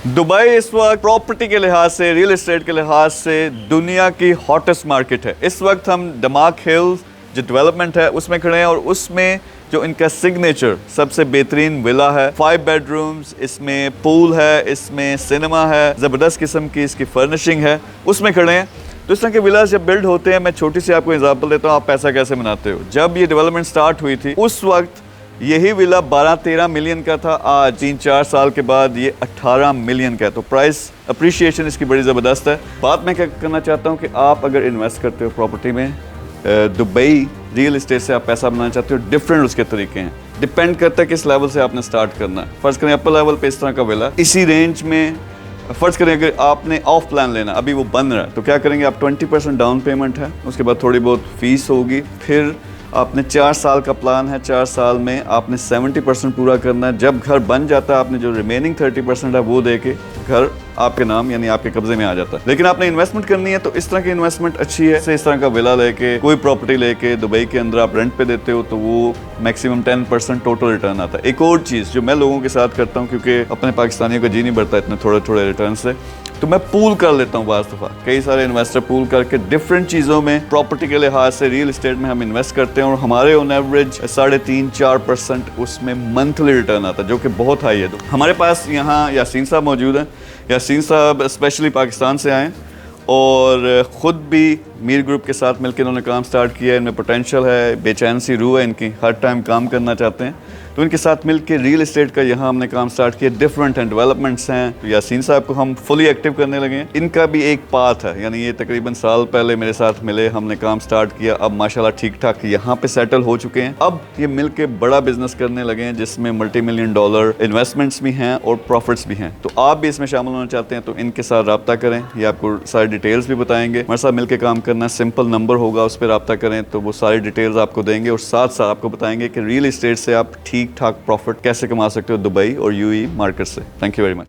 Dubai इस वक्त property के लिहाज से, रियल एस्टेट के लिहाज से दुनिया की हॉटेस्ट मार्केट है। इस वक्त हम दमाक हिल्स जो डेवलपमेंट है उसमें खड़े हैं और उसमें जो इनका सिग्नेचर सबसे बेहतरीन विला है, 5 बेडरूम्स, इसमें पूल है, इसमें सिनेमा है, ज़बरदस्त किस्म की इसकी फर्निशिंग है, उसमें खड़े हैं। तो इस तरह के विलास जब बिल्ड होते हैं, मैं छोटी सी आपको एग्जांपल देता हूँ, आप पैसा कैसे बनाते हो। जब ये डेवलपमेंट स्टार्ट हुई थी उस वक्त यही विला 12-13 मिलियन का था, आज 3-4 साल के बाद ये 18 मिलियन का है। तो प्राइस अप्रिशिएशन इसकी बड़ी ज़बरदस्त है। बात मैं क्या करना चाहता हूँ कि आप अगर इन्वेस्ट करते हो प्रॉपर्टी में, दुबई रियल एस्टेट से आप पैसा बनाना चाहते हो, डिफरेंट उसके तरीके हैं, डिपेंड करता है किस लेवल से आपने स्टार्ट करना है। फ़र्ज़ करें अपर लेवल पे इस तरह का विला इसी रेंज में, फ़र्ज़ करें अगर आपने ऑफ प्लान लेना, अभी वो बन रहा है, तो क्या करेंगे आप, 20% डाउन पेमेंट है, उसके बाद थोड़ी बहुत फीस होगी, फिर आपने 4 साल का प्लान है, 4 साल में आपने 70% पूरा करना है। जब घर बन जाता है आपने जो रिमेनिंग 30% है वो दे के घर आपके नाम यानी आपके कब्जे में आ जाता है। लेकिन आपने इन्वेस्टमेंट करनी है तो इस तरह की इन्वेस्टमेंट अच्छी है। इस तरह का विला लेके, कोई प्रॉपर्टी लेके दुबई के अंदर आप रेंट पे देते हो तो वो मैक्सिमम 10% टोटल रिटर्न आता है। एक और चीज़ जो मैं लोगों के साथ करता हूँ, क्योंकि अपने पाकिस्तानियों का जी नहीं बढ़ता इतने थोड़े थोड़े रिटर्न से, तो मैं पूल कर लेता हूँ। बाज़ दफ़ा कई सारे इन्वेस्टर पूल करके डिफरेंट चीज़ों में, प्रॉपर्टी के लिहाज से रियल एस्टेट में हम इन्वेस्ट करते हैं और हमारे ऑन एवरेज 3.5-4% उसमें मंथली रिटर्न आता है, जो कि बहुत हाई है। तो हमारे पास यहाँ यासीन साहब मौजूद हैं। यासीन साहब स्पेशली पाकिस्तान से आए और ख़ुद भी मीर ग्रुप के साथ मिलकर इन्होंने काम स्टार्ट किया है। इनमें पोटेंशियल है, बेचैन सी रूह है इनकी, हर टाइम काम करना चाहते हैं। तो इनके साथ मिलकर रियल एस्टेट का यहाँ हमने काम स्टार्ट किया। डिफरेंट एंड डेवलपमेंट्स हैं। तो यासीन साहब को हम फुली एक्टिव करने लगे हैं। इनका भी एक पाथ है, यानी ये तकरीबन साल पहले मेरे साथ मिले, हमने काम स्टार्ट किया, अब माशाल्लाह ठीक ठाक यहाँ पे सेटल हो चुके हैं। अब ये मिल के बड़ा बिजनेस करने लगे हैं जिसमें $multi-million इन्वेस्टमेंट्स भी हैं और प्रॉफिट्स भी हैं। तो आप भी इसमें शामिल होना चाहते हैं तो इनके साथ रब्ता करें, ये आपको सारी डिटेल्स भी बताएंगे। हमारे साथ मिलकर काम करना, सिंपल नंबर होगा, उस पर रब्ता करें तो वो सारी डिटेल्स आपको देंगे और साथ साथ आपको बताएंगे कि रियल एस्टेट से आप ठीक ठाक प्रॉफिट कैसे कमा सकते हो दुबई और यूएई मार्केट से। Thank you very much.